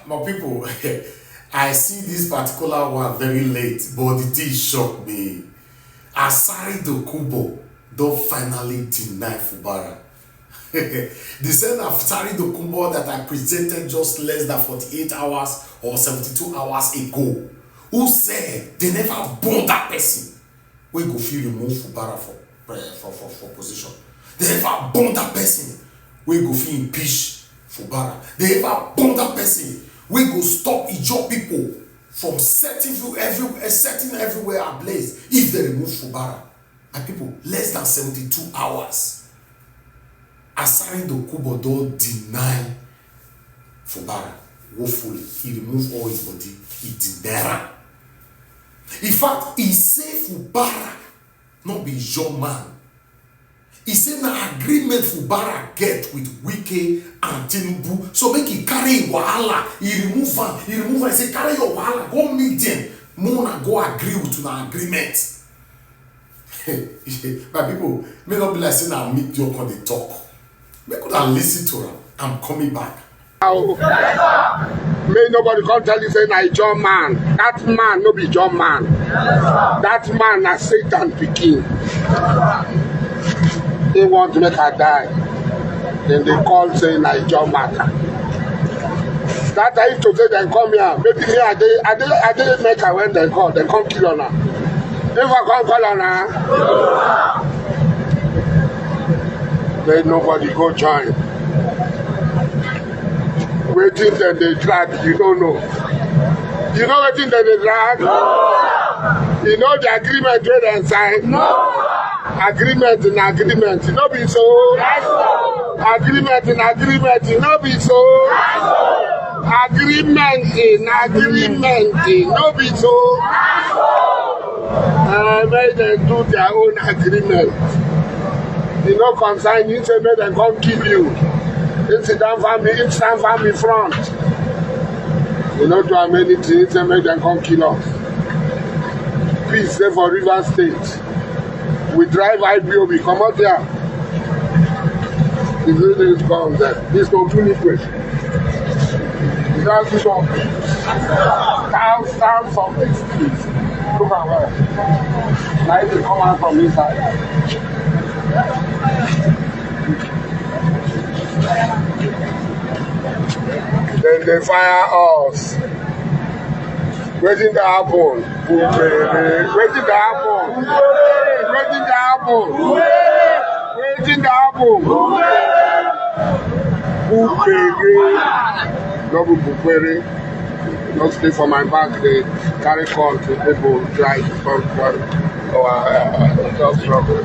My people, I see this particular one very late, but the thing shocked me. Asari Dokunbo don't finally deny Fubara. The same Asari Dokunbo that I presented just less than 48 hours or 72 hours ago, who said they never bond that person, we go feel remove Fubara for position. They never bond that person, we go feel impeach Fubara. They never bond that person, we go stop Ijaw people from setting everywhere ablaze if they remove Fubara. And people, less than 72 hours. Asari Dokunbo don't deny Fubara woefully. He removed all his body. He denied. In fact, he said Fubara not be young man. He said na agreement Fubara get with Wike and Tinubu. So make he carry wahala. He remove him. He say carry your wahala. Go meet them. Mona go agree with an agreement. My people, may not be like saying I'll meet you on the talk. May could I listen to her? I'm coming back. May nobody come tell you say NAIJA man. That man no be John man. That man na Satan pikin. They want to make her die. Then they call say NAIJA matter. That I used to say they come here. Maybe here I didn't make her when they call. They come kill her. If I come call her, let nobody go join. Waiting that they drag, you don't know. You know waiting that they drag? No. You know the agreement where they sign? No. Agreement in agreement, you know be so. No. Agreement in agreement, you know be so. No. Agreement in agreement, you know be so. Make them do their own agreement. You know, concern you say make them come kill you. It's stand for me front. You know, do how many things say make them come kill us. Peace there for River State. We drive IBO, come out there. The building is gone there. This no too question. That's this one. Stand from this place. Look at where. Now they come out from inside. Then they fire us. Waiting to happen. Waiting to happen. Waiting to happen. Waiting to happen. Double Bukere. Not stay for my back. They carry call to people drive from just trouble.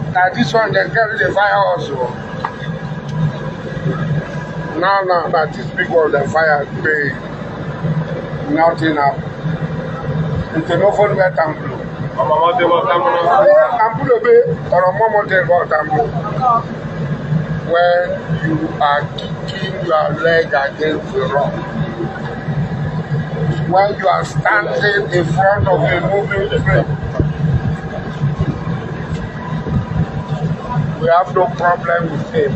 Now this one they carry the fire also. Now that this big one the fire big. Nothing up. It's no phone where Tambu. When you are kicking your leg against the rock. When you are standing in front of a moving train. We have no problem with him.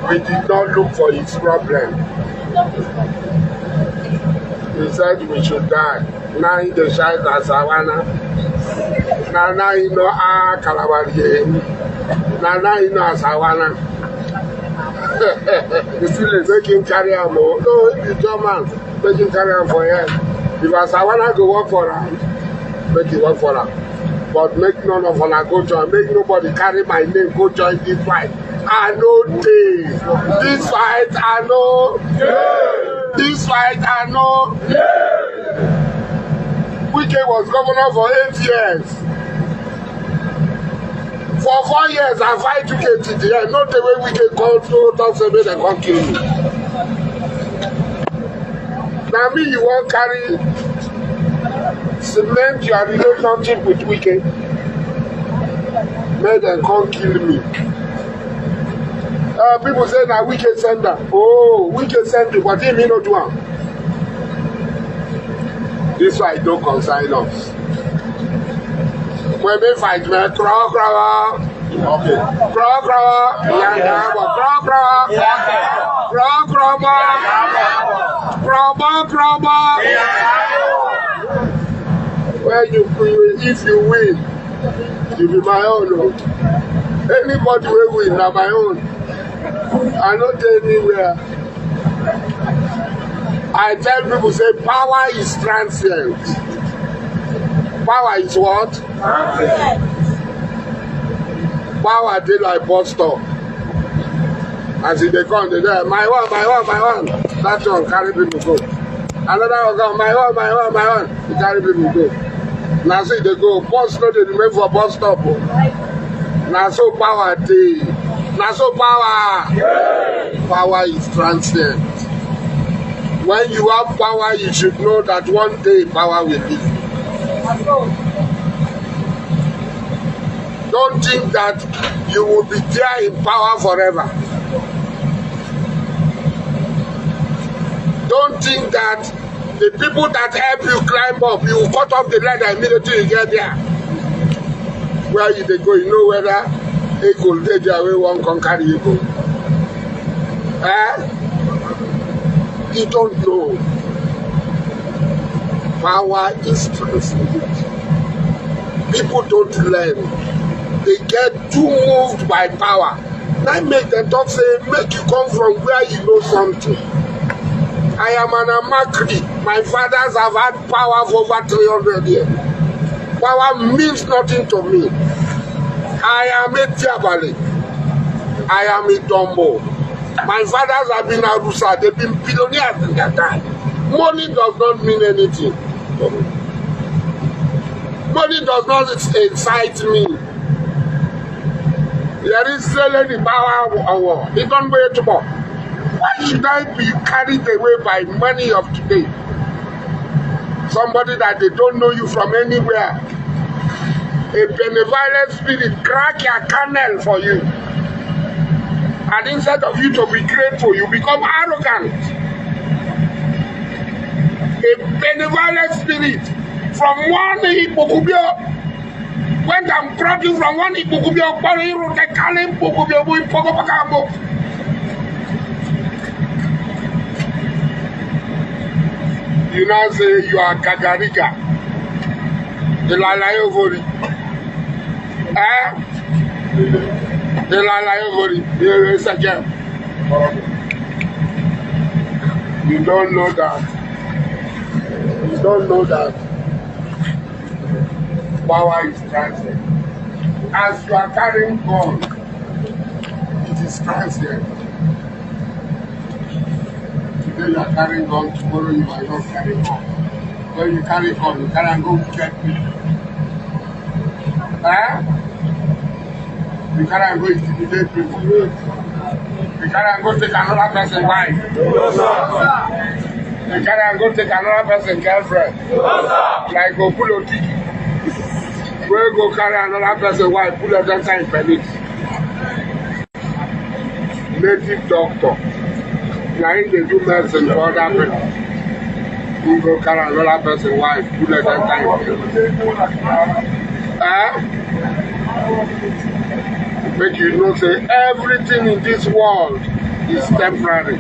We did not look for his problem. He said we should die. Now he decides as Savannah. Now he know Calabari. Now he know Savannah. You still making carry on. No, it's German. Making carry on for him. If Savannah go work for him, make it work for him. But make none of us go join. Make nobody carry my name go join this fight. I know this. This fight I know. Yeah. This fight I know. Yeah. Wike was governor for 8 years. For 4 years I fight Wike to the end. Not the way Wike called to talk to me they can't kill me. Now me you won't carry cement your relationship with Wike. Make them come kill me. People say that Wike send them. Oh, Wike send you, but he may not do it. This fight don't concern us. When they fight, man, Okay. Crow, crow, yanga, crow, crow, crow, crow, crow, crow. When if you win, you be my own. Anybody will win, na my own. I not anywhere. I tell people, say power is transient. Power is what? Power dey like bus stop. As if they come, they say, my one. That one carry people go. Another one come, my one. He carry people go. Now so they go, bus no dey remain for bus stop. Now so power dey. Now so power. Power is transient. When you have power, you should know that one day power will leave. Don't think that you will be there in power forever. Don't think that the people that help you climb up, you will cut off the ladder immediately you get there. Where you they go, you know whether they go there where one can carry you go. You don't know. Power is transient. People don't learn. They get too moved by power. Now make them talk, say, make you come from where you know something. I am an Amakri. My fathers have had power for over 300 years. Power means nothing to me. I am a Tiabali. I am a Dombo. My fathers have been Arusa. They've been billionaires in their time. Money does not mean anything. Money does not excite me. There is still any power of war. It don't wait tomorrow. Why should I be carried away by money of today? Somebody that they don't know you from anywhere. A benevolent spirit crack your kernel for you. And instead of you to be grateful, you become arrogant. A benevolent spirit from one Ipokubio, when I'm brought you from one Ipokubio, you now say you are Gagariga. The Lalayovori. The Lalayovori. Here is again. You don't know that. You don't know that. Power is transient. As you are carrying gun, it is transient. Today you are carrying gun, tomorrow you are not carrying gun. When you carry gun, you carry and go get people. You carry and go intimidate people. You carry and go take another person's wife. You carry and go take another person's girlfriend. Like Opulo Tiki. We go carry another person's wife, put them in Felix. Native doctor. Now they do medicine for other people. You go carry another person's wife, put them in Felix. Make you know, say everything in this world is temporary.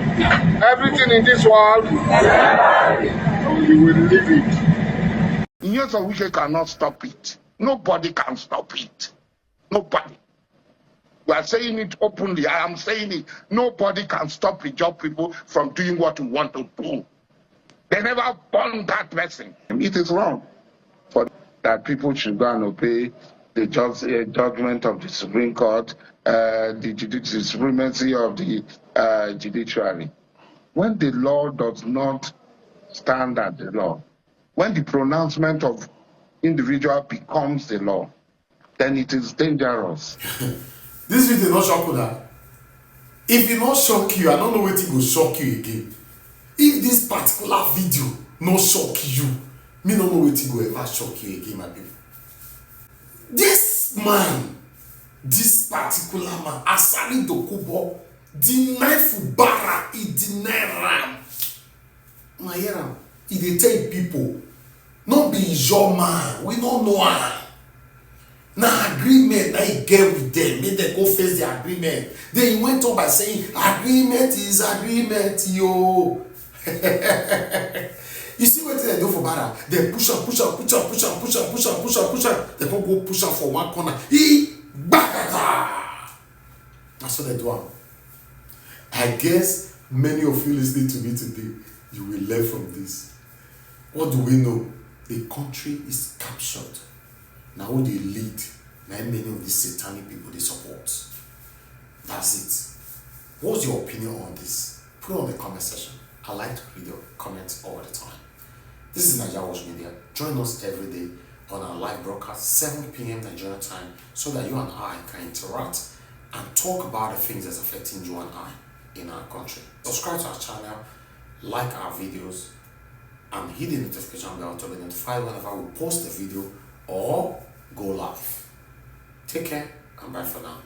Everything in this world is temporary. You will leave it. Years of wicked cannot stop it. Nobody can stop it. Nobody. We are saying it openly. I am saying it. Nobody can stop the job people from doing what we want to do. They never born that person. It is wrong for that people should go and obey the judgment of the Supreme Court, the supremacy of the judiciary. When the law does not stand at the law, when the pronouncement of individual becomes the law, then it is dangerous. This video not shock you now. If it not shock you, I don't know what it will shock you again. If this particular video not shock you, me don't know what it will ever shock you again, my people. This man, this particular man, Asari Dokunbo, deny Fubara, he deny Ram. My Ram, he dey tell people, no be Ijaw man, we don't know him. Now agreement, now he get with them, make them go face the agreement. Then he went on by saying, agreement is agreement, yo. You see what they do for Fubara? They push up. They can't go push up for one corner. That's what they do. I guess many of you listening to me today, you will learn from this. What do we know? The country is captured. Now who they lead? Now many of these satanic people they support. That's it. What's your opinion on this? Put it on the comment section. I like to read your comments all the time. This is NAIJA Media. Join us every day on our live broadcast, 7 p.m. Nigerian time, so that you and I can interact and talk about the things that's affecting you and I in our country. Subscribe to our channel, like our videos, and hit the notification bell to be notified whenever we post a video or go live. Take care and bye for now.